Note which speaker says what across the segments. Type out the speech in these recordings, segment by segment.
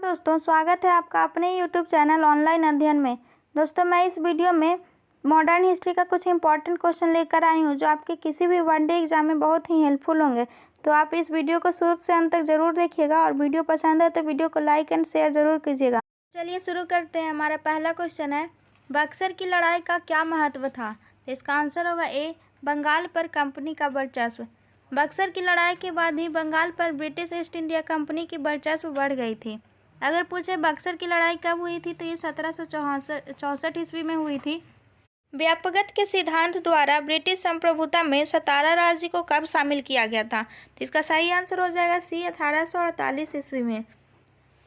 Speaker 1: दोस्तों, स्वागत है आपका अपने YouTube चैनल ऑनलाइन अध्ययन में। दोस्तों, मैं इस वीडियो में मॉडर्न हिस्ट्री का कुछ इंपॉर्टेंट क्वेश्चन लेकर आई हूं जो आपके किसी भी वनडे एग्जाम में बहुत ही हेल्पफुल होंगे। तो आप इस वीडियो को शुरू से अंत तक जरूर देखिएगा और वीडियो पसंद है तो वीडियो को लाइक एंड शेयर जरूर कीजिएगा। चलिए शुरू करते हैं। हमारा पहला क्वेश्चन है, बक्सर की लड़ाई का क्या महत्व था? तो इसका आंसर होगा ए, बंगाल पर कंपनी का वर्चस्व। बक्सर की लड़ाई के बाद ही बंगाल पर ब्रिटिश ईस्ट इंडिया कंपनी की वर्चस्व बढ़ गई थी। अगर पूछे बक्सर की लड़ाई कब हुई थी तो ये 1764 ईस्वी में हुई थी। व्यापकता के सिद्धांत द्वारा ब्रिटिश संप्रभुता में सतारा राज्य को कब शामिल किया गया था? तो इसका सही आंसर हो जाएगा सी, 1848 ईस्वी में।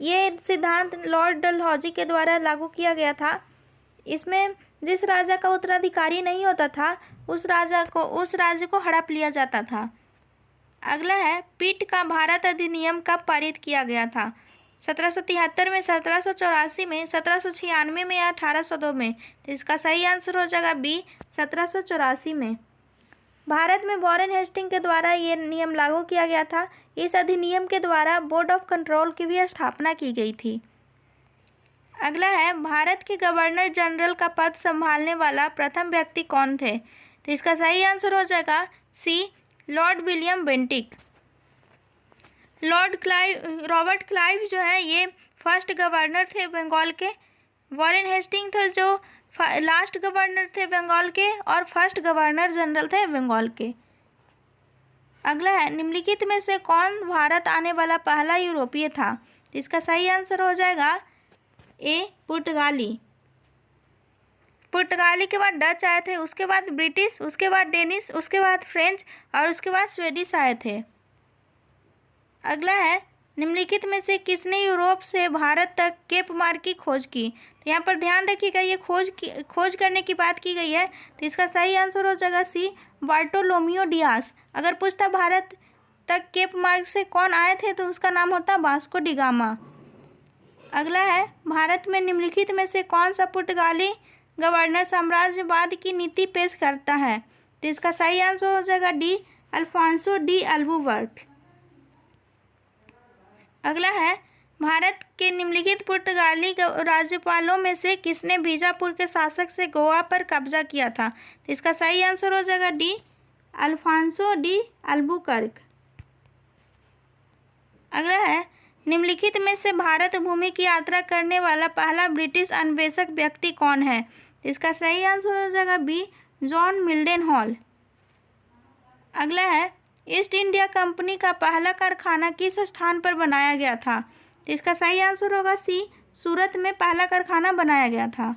Speaker 1: ये सिद्धांत लॉर्ड डलहौजी के द्वारा लागू किया गया था। इसमें जिस राजा का उत्तराधिकारी नहीं होता था उस राज्य को हड़प लिया जाता था। अगला है, पिट का भारत अधिनियम कब पारित किया गया था? 1773 में, 1784 में, 1796 में या 1802 में? तो इसका सही आंसर हो जाएगा बी, 1784 में। भारत में वॉरेन हेस्टिंग के द्वारा ये नियम लागू किया गया था। इस अधिनियम के द्वारा बोर्ड ऑफ कंट्रोल की भी स्थापना की गई थी। अगला है, भारत के गवर्नर जनरल का पद संभालने वाला प्रथम व्यक्ति कौन थे? तो इसका सही आंसर हो जाएगा C, Lord William Bentinck. Robert Clive जो है ये फर्स्ट गवर्नर थे बंगाल के। वॉरेन हेस्टिंग थे जो लास्ट गवर्नर थे बंगाल के और फर्स्ट गवर्नर जनरल थे बंगाल के। अगला है, निम्नलिखित में से कौन भारत आने वाला पहला यूरोपीय था? इसका सही आंसर हो जाएगा ए, पुर्तगाली। पुर्तगाली के बाद डच आए थे, उसके बाद ब्रिटिश, उसके बाद डेनिश, उसके बाद फ्रेंच और उसके बाद स्वीडिश आए थे। अगला है, निम्नलिखित में से किसने यूरोप से भारत तक केप मार्क की खोज की? तो यहाँ पर ध्यान रखिएगा, ये खोज करने की बात की गई है। तो इसका सही आंसर हो जाएगा सी, बार्टोलोमियो डियास। अगर पूछता भारत तक केप मार्क से कौन आए थे तो उसका नाम होता वास्को डी गामा। अगला है, भारत में निम्नलिखित में से कौन सा पुर्तगाली गवर्नर साम्राज्यवाद की नीति पेश करता है? तो इसका सही आंसर हो जाएगा डी, अल्फांसो डी अल्बुकर्क। अगला है, भारत के निम्नलिखित पुर्तगाली राज्यपालों में से किसने बीजापुर के शासक से गोवा पर कब्जा किया था? तो इसका सही आंसर हो जाएगा डी, अल्फांसो डी अल्बुकर्क। अगला है, निम्नलिखित में से भारत भूमि की यात्रा करने वाला पहला ब्रिटिश अन्वेषक व्यक्ति कौन है? तो इसका सही आंसर हो जाएगा बी, जॉन मिल्डन हॉल। अगला है, ईस्ट इंडिया कंपनी का पहला कारखाना किस स्थान पर बनाया गया था? तो इसका सही आंसर होगा सी, सूरत में पहला कारखाना बनाया गया था।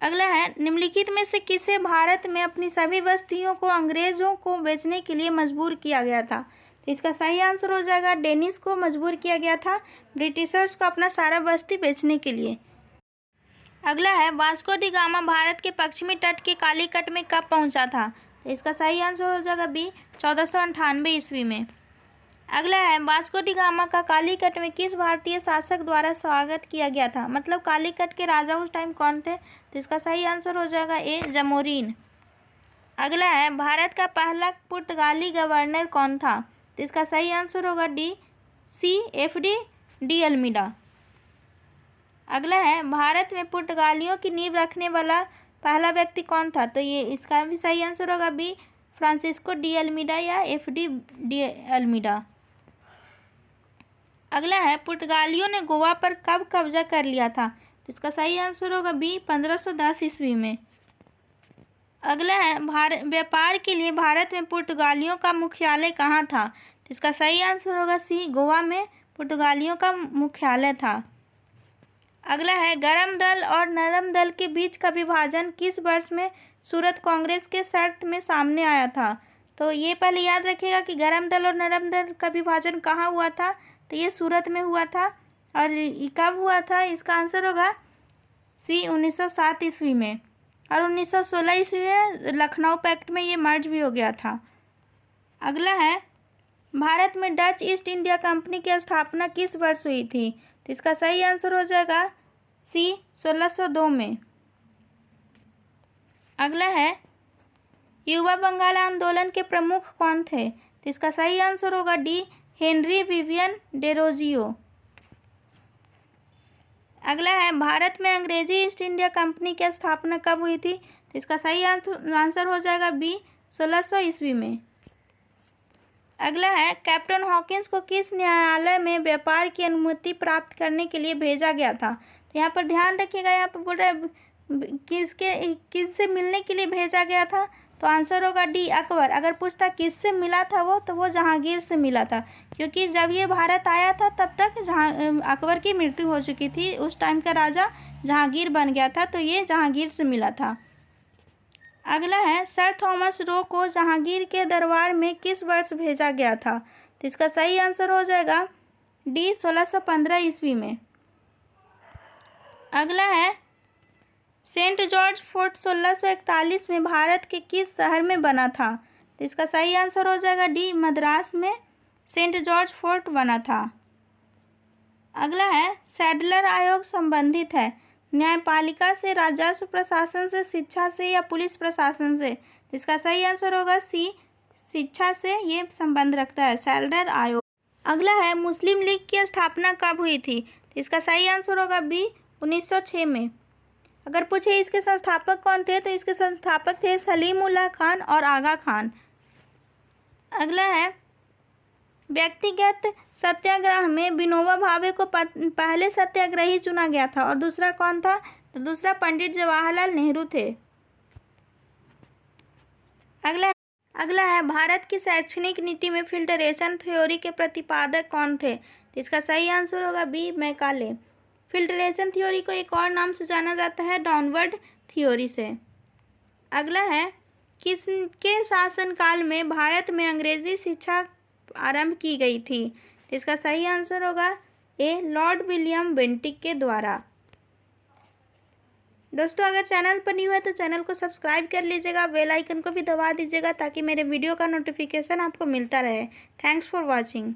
Speaker 1: अगला है, निम्नलिखित में से किसे भारत में अपनी सभी बस्तियों को अंग्रेजों को बेचने के लिए मजबूर किया गया था? तो इसका सही आंसर हो जाएगा डेनिश को मजबूर किया गया था ब्रिटिशर्स को अपना सारा बस्ती बेचने के लिए। अगला है, वास्को डी गामा भारत के पश्चिमी तट के कालीकट में कब पहुंचा था? तो इसका सही आंसर हो जाएगा बी, 1498 ईस्वी में। अगला है, वास्को डी गामा का कालीकट में किस भारतीय शासक द्वारा स्वागत किया गया था? मतलब कालीकट के राजा उस टाइम कौन थे? तो इसका सही आंसर हो जाएगा ए, जमोरीन। अगला है, भारत का पहला पुर्तगाली गवर्नर कौन था? तो इसका सही आंसर होगा डी, सी, एफडी डी अल्मीडा। अगला है, भारत में पुर्तगालियों की नींव रखने वाला पहला व्यक्ति कौन था? तो ये इसका भी सही आंसर होगा बी, फ्रांसिस्को डी अल्मीडा या एफडी डी अल्मीडा। अगला है, पुर्तगालियों ने गोवा पर कब कब्जा कर लिया था? तो इसका सही आंसर होगा बी, 1510 ईस्वी में। अगला है, व्यापार के लिए भारत में पुर्तगालियों का मुख्यालय कहाँ था? तो इसका सही आंसर होगा सी, गोवा में पुर्तगालियों का मुख्यालय था। अगला है, गर्म दल और नरम दल के बीच का विभाजन किस वर्ष में सूरत कांग्रेस के शर्त में सामने आया था? तो ये पहले याद रखिएगा कि गर्म दल और नरम दल का विभाजन कहाँ हुआ था? तो ये सूरत में हुआ था। और कब हुआ था? इसका आंसर होगा सी, 1907 ईस्वी में। और 1916 ईस्वी में लखनऊ पैक्ट में ये मर्ज भी हो गया था। अगला है, भारत में डच ईस्ट इंडिया कंपनी की स्थापना किस वर्ष हुई थी? तो इसका सही आंसर हो जाएगा सी, 1602 में। अगला है, युवा बंगाल आंदोलन के प्रमुख कौन थे? तो इसका सही आंसर होगा डी, हेनरी विवियन डेरोजियो। अगला है, भारत में अंग्रेजी ईस्ट इंडिया कंपनी की स्थापना कब हुई थी? तो इसका सही आंसर हो जाएगा बी, 1600 ईस्वी में। अगला है, कैप्टन हॉकिंस को किस न्यायालय में व्यापार की अनुमति प्राप्त करने के लिए भेजा गया था? तो यहाँ पर ध्यान रखिएगा, यहाँ पर बोल रहा है किससे मिलने के लिए भेजा गया था? तो आंसर होगा डी, अकबर। अगर पूछता किससे मिला था वो, तो वो जहांगीर से मिला था, क्योंकि जब ये भारत आया था तब तक अकबर की मृत्यु हो चुकी थी। उस टाइम का राजा जहांगीर बन गया था, तो ये जहांगीर से मिला था। अगला है, सर थॉमस रो को जहांगीर के दरबार में किस वर्ष भेजा गया था? तो इसका सही आंसर हो जाएगा डी, 1615 ईस्वी में। अगला है, सेंट जॉर्ज फोर्ट 1641 में भारत के किस शहर में बना था? तो इसका सही आंसर हो जाएगा डी, मद्रास में सेंट जॉर्ज फोर्ट बना था। अगला है, सैडलर आयोग संबंधित है न्यायपालिका से, राजस्व प्रशासन से, शिक्षा से या पुलिस प्रशासन से? तो इसका सही आंसर होगा सी, शिक्षा से ये संबंध रखता है सैडलर आयोग। अगला है, मुस्लिम लीग की स्थापना कब हुई थी? तो इसका सही आंसर होगा बी, 1906 में। अगर पूछे इसके संस्थापक कौन थे, तो इसके संस्थापक थे सलीम उल्लाह खान और आगा खान। अगला है, व्यक्तिगत सत्याग्रह में विनोबा भावे को पहले सत्याग्रही चुना गया था, और दूसरा कौन था? तो दूसरा पंडित जवाहरलाल नेहरू थे। अगला है, भारत की शैक्षणिक नीति में फिल्टरेशन थ्योरी के प्रतिपादक कौन थे? तो इसका सही आंसर होगा बी, मैकाले। फिल्टरेशन थ्योरी को एक और नाम से जाना जाता है डाउनवर्ड थ्योरी से। अगला है, किसके शासनकाल में भारत में अंग्रेजी शिक्षा आरंभ की गई थी? इसका सही आंसर होगा ए, लॉर्ड विलियम बेंटिक के द्वारा। दोस्तों, अगर चैनल पर न्यू है तो चैनल को सब्सक्राइब कर लीजिएगा, बेल आइकन को भी दबा दीजिएगा, ताकि मेरे वीडियो का नोटिफिकेशन आपको मिलता रहे। Thanks for watching.